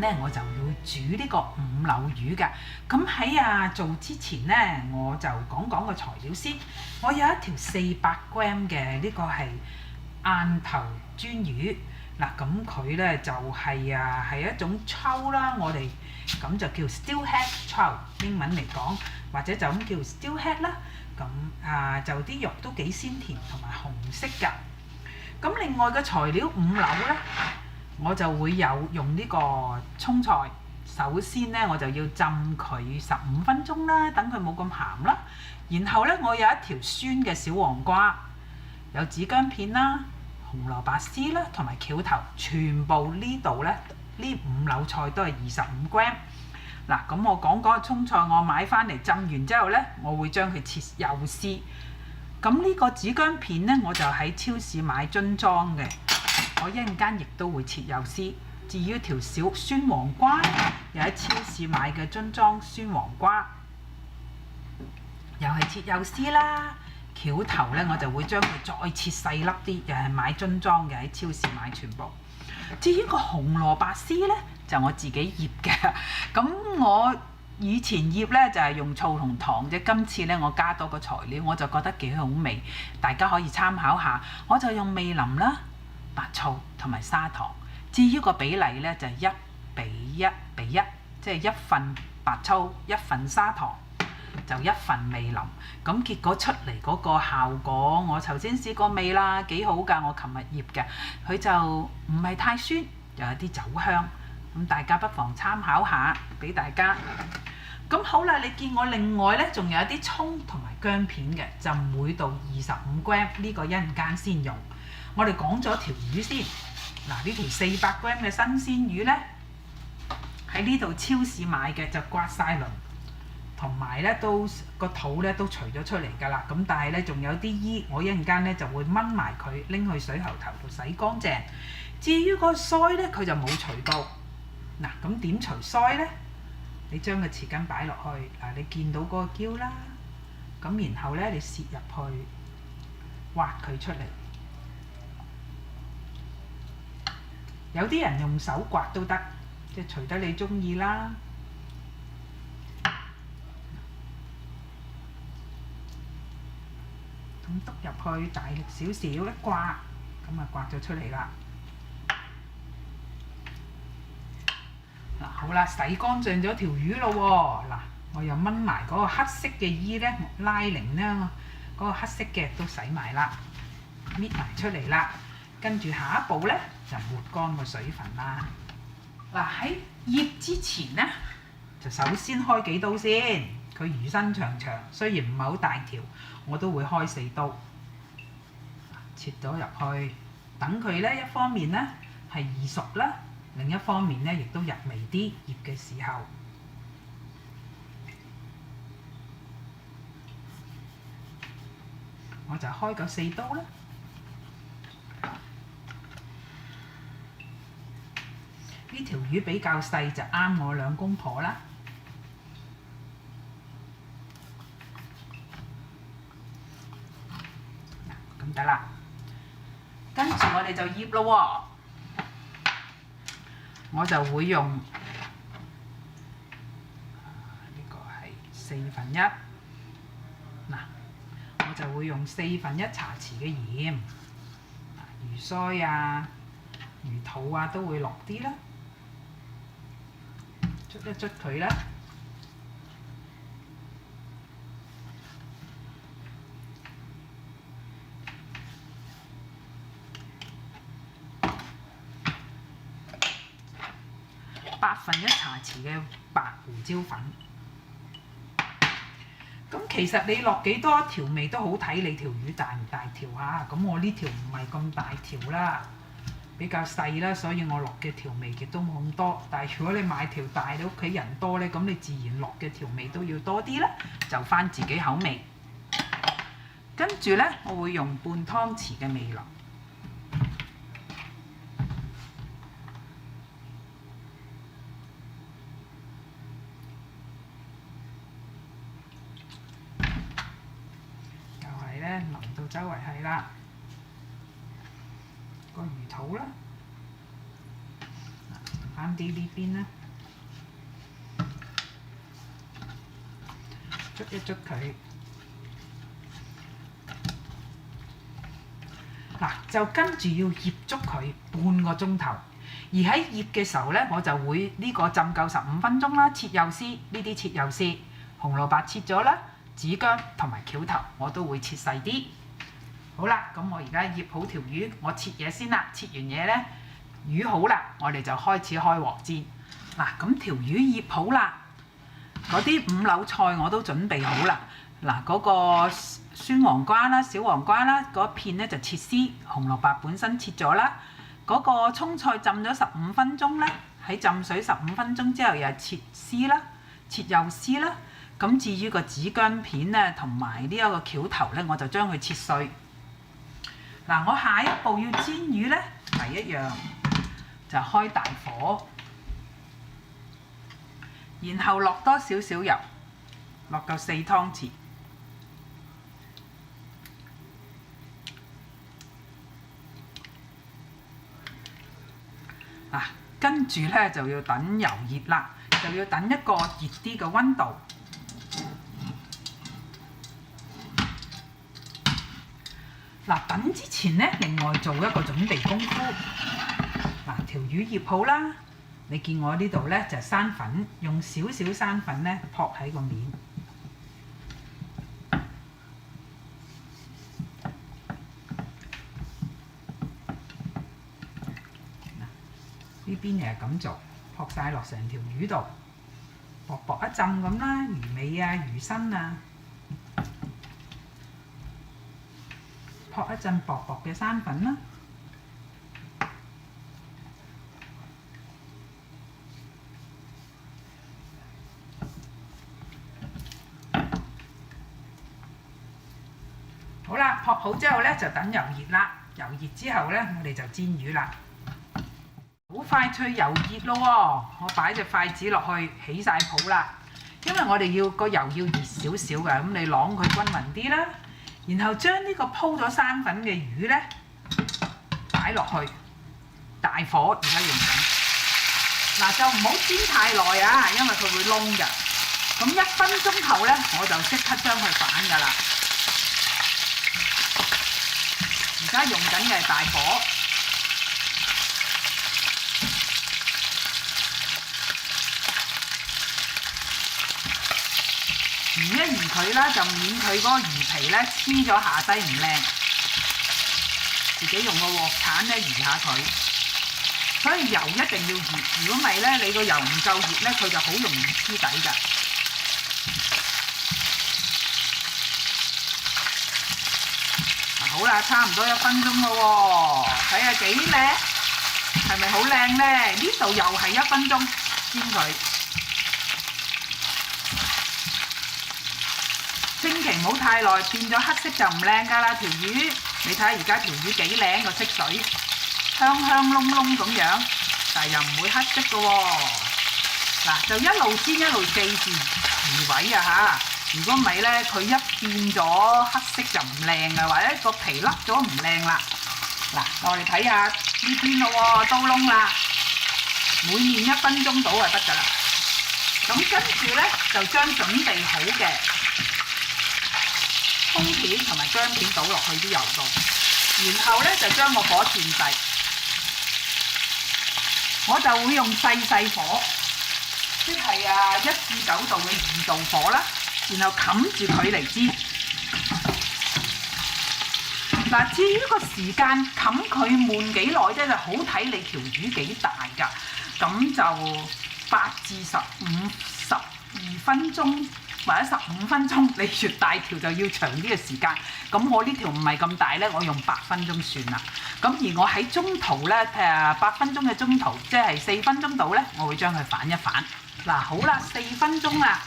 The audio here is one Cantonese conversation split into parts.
呢，我就要煮呢個五柳魚㗎。咁喺做之前呢，我就講講個材料先。我有一條400g 嘅呢個係晏頭鱒魚。嗱，咁佢呢就係一種秋啦，我哋咁就叫 steelhead 秋，英文嚟講，或者就咁叫 steelhead 啦。咁就啲肉都幾鮮甜同埋紅色㗎。咁另外嘅材料五柳呢，我就會用呢個葱菜。首先呢，我就要浸佢15分鐘啦，等佢冇咁鹹啦。然後呢，我有一條酸嘅小黃瓜，有紫薑片啦、紅蘿蔔絲啦，同埋蕎頭，全部呢度呢，呢五柳菜都係25g。嗱，咁我講嗰個葱菜，我買翻嚟浸完之後呢，我會將佢切幼絲。咁呢個紫薑片呢，我就喺超市買樽裝嘅，我一陣間亦都會切幼絲。至於條小酸黃瓜，又喺超市買嘅樽裝酸黃瓜，又係切幼絲啦。蕎頭呢，我就會將佢再切細粒啲，又係買樽裝嘅，喺超市買全部。至於個紅蘿蔔絲呢，就我自己醃嘅。咁我以前醃呢，就係用醋同糖啫，今次呢，我加多個材料，我就覺得幾好味，大家可以參考下。我就用味淋啦、白醋同埋砂糖。至於個比例呢，就係1:1:1，即係1份白醋、1份砂糖，就1份味淋。咁結果出嚟嗰個效果，我頭先試過味啦，幾好㗎。我琴日醃嘅，佢就唔係太酸，又有啲酒香。咁大家不妨參考下，俾大家。咁好啦，你見我另外呢，仲有一啲葱同埋薑片嘅，就每度25g，呢個一陣間先用。我哋講咗條魚先。嗱，呢條400g 嘅新鮮魚呢，喺呢度超市買嘅，就刮晒鱗，同埋呢都個肚呢都除咗出嚟㗎啦。咁但係呢，仲有啲衣，我一陣間呢就會炆埋佢，拎去水喉頭度洗乾淨。至於個腮呢，佢就冇除到。嗱，咁點除腮呢？你將個匙羹擺落去，嗱，你見到嗰個膠啦，咁然後呢，你攝入去，挖佢出嚟。有啲人用手刮都得，即係隨得你中意啦。咁篤入去，大力少少一刮，咁啊刮咗出嚟啦。嗱，好啦，洗乾淨咗條魚咯喎。嗱，我又炆埋嗰個黑色嘅衣呢，拉鈴呢，嗰個黑色嘅都洗埋啦，搣埋出嚟啦。跟住下一步呢，就抹乾個水分啦。嗱，喺醃之前呢，就首先開幾刀先。佢魚身長長，雖然唔係好大條，我都會開4刀，切咗入去。等佢呢，一方面呢係易熟啦，另一方面呢亦都入味啲。醃嘅時候，我就開個4刀啦。呢條魚比較細，就啱我兩公婆啦。咁得啦，跟住我哋就醃咯喎。我就會用呢個係1/4。嗱，我就會用1/4茶匙嘅鹽。魚腮啊、魚肚啊都會落啲啦。捽一捽佢啦，1/8茶匙嘅白胡椒粉。咁其實你落幾多調味都好，睇你條魚大唔大條嚇。咁我呢條唔係咁大條啦，比較細啦，所以我落嘅調味亦都冇咁多。但係如果你買條大，你屋企人多呢，咁你自然落嘅調味都要多啲啦，就返自己口味。跟住呢，我會用半湯匙嘅味淋，又係呢，淋到周圍係啦。個魚肚啦。翻啲呢邊啦，捽一捽佢。嗱，就跟住要醃足佢半個鐘頭。而喺醃嘅時候咧，我就會呢個浸夠15分鐘啦。切幼絲，呢啲切幼絲，紅蘿蔔切咗啦，子薑同埋蕎頭我都會切細啲。好啦，咁我而家醃好條魚，我切嘢先啦。切完嘢咧，魚好啦，我哋就開始開鑊煎。嗱，咁條魚醃好啦，嗰啲五柳菜我都準備好啦。嗱，嗰個酸黃瓜啦、小黃瓜啦，嗰片咧就切絲，紅蘿蔔本身切咗啦。嗰個葱菜浸咗15分鐘咧，喺浸水15分鐘之後又係切絲啦、切幼絲啦。咁至於個子薑片咧同埋呢一個蕎頭咧，我就將佢切碎。嗱，我下一步要煎魚咧，第一樣就開大火，然後落多少少油，落夠4湯匙。嗱，跟住咧就要等油熱啦，就要等一個熱啲嘅溫度。嗱，等之前咧，另外做一個準備功夫。嗱，條魚醃好啦，你見我呢度咧就係生粉，用少少生粉咧撲喺個面。呢邊又係咁做，撲晒落成條魚度，薄薄一浸咁啦，魚尾啊、魚身啊，撲一陣薄薄嘅生粉啦。好啦，撲好之後咧就等油熱啦，油熱之後咧我哋就煎魚啦。好快脆油熱咯喎！我擺隻筷子落去，起晒泡啦。因為我哋要個油要熱少少嘅，咁你啷佢均勻啲啦。然後將呢個鋪咗生粉嘅魚咧擺落去，大火而家用緊。嗱，就唔好煎太耐啊，因為佢會燶㗎。咁1分鐘後咧，我就即刻將佢反㗎啦。而家用緊嘅係大火。移一移佢啦，就免佢嗰個魚皮咧黐咗下低唔靚。自己用個鑊鏟咧移下佢，所以油一定要熱。如果唔係咧，你個油唔夠熱咧，佢就好容易黐底㗎。好啦，差唔多1分鐘咯喎，睇下幾靚，係咪好靚咧？呢度又係1分鐘煎佢。千祈唔好太耐，變咗黑色就唔靚㗎啦條魚。你睇下而家條魚幾靚個色水，香香燶燶咁樣，但係又唔會黑色㗎喎。嗱，就一路煎一路記住移位啊嚇！如果唔係咧，佢一變咗黑色就唔靚啊，或者個皮甩咗唔靚啦。嗱，我哋睇下呢邊咯喎，刀窿啦，每面1分鐘到就得㗎啦。咁跟住咧就將準備好嘅葱片同埋薑片倒落去啲油度，然後咧就將個火轉細，我就會用細火，即係1至9度嘅2度火啦，然後冚住佢嚟煎。嗱，至於個時間冚佢燜幾耐咧，就好睇你條魚幾大㗎。咁就8至12分鐘。或者15分鐘，你越大條就要長啲嘅時間。咁我呢條唔係咁大咧，我用8分鐘算啦。咁而我喺中途咧，譬如8分鐘嘅中途，即係4分鐘度咧，我會將佢反一反。嗱，好啦，4分鐘啦，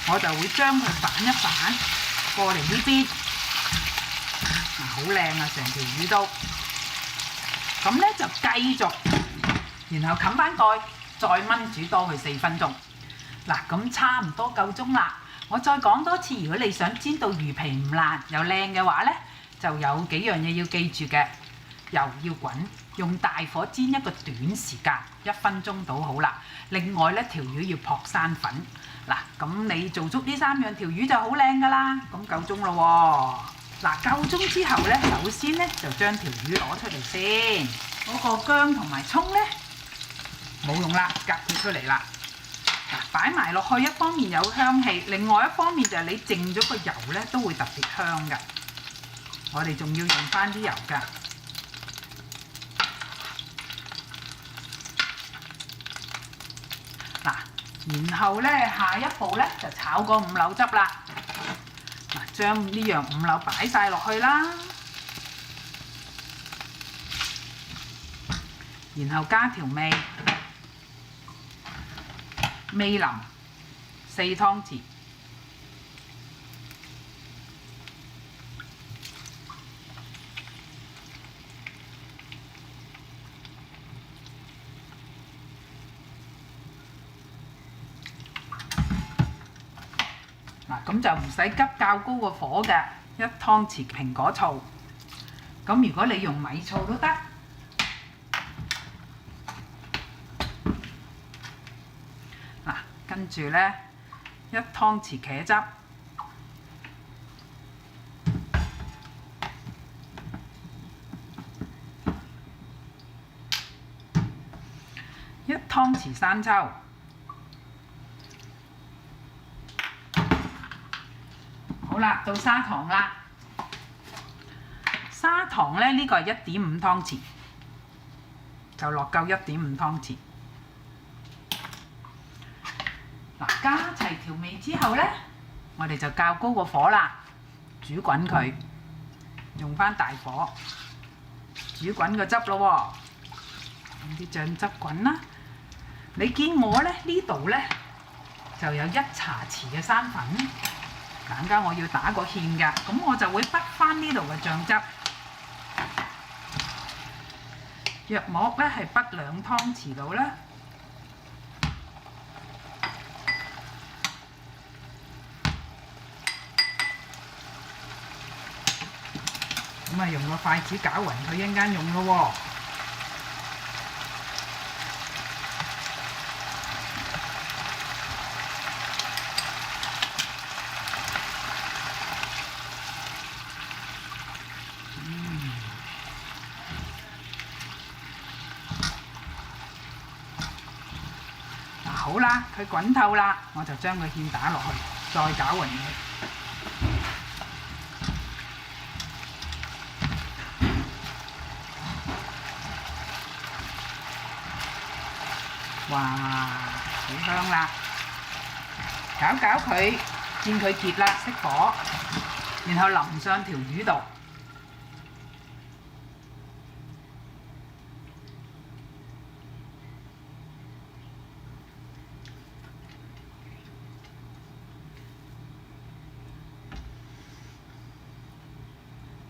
我就會將佢反一反過嚟呢邊。嗱，好靚啊，成條魚都。咁咧就繼續，然後冚翻蓋，再燜煮多佢4分鐘。嗱，咁差唔多夠鐘啦。我再講多次，如果你想煎到魚皮唔爛又靚嘅話咧，就有幾樣嘢要記住嘅。油要滾，用大火煎一個短時間，1分鐘到好啦。另外咧，條魚要撲生粉。嗱，咁你做足呢3樣，條魚就好靚噶啦。咁夠鐘咯喎！嗱，夠鐘之後咧，首先咧就將條魚攞出嚟先。嗰個薑同埋葱咧冇用啦，隔佢出嚟啦。嗱，擺埋落去，一方面有香氣，另外一方面就係你剩咗個油咧都會特別香㗎。我哋仲要用翻啲油㗎。嗱，然後咧下一步咧就炒個五柳汁啦。嗱，將呢樣五柳擺晒落去啦，然後加調味，味淋4湯匙。嗱，咁就唔使急較高個火嘅，1湯匙蘋果醋。咁如果你用米醋都得。嗱，跟住咧1湯匙茄汁，1湯匙生抽。好啦，到砂糖啦。砂糖咧，呢個係1.5湯匙，就落夠1.5湯匙。嗱，加齊調味之後咧，我哋就較高個火啦，煮滾佢，用翻大火煮滾個汁咯喎，用啲醬汁滾啦。你見我咧呢度咧就有1茶匙嘅生粉。陣間我要打個芡㗎，咁我就會滗翻呢度嘅醬汁，約莫咧係滗2湯匙度啦。咁啊，用個筷子攪勻佢，一陣間用咯喎。好啦，佢滾透啦，我就將個芡打落去，再攪勻佢。哇，好香啦！攪攪佢，見佢結啦，熄火，然後淋上條魚度。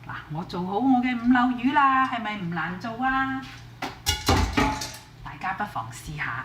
嗱，我做好我嘅五柳魚啦，係咪唔難做啊？大家不妨試下。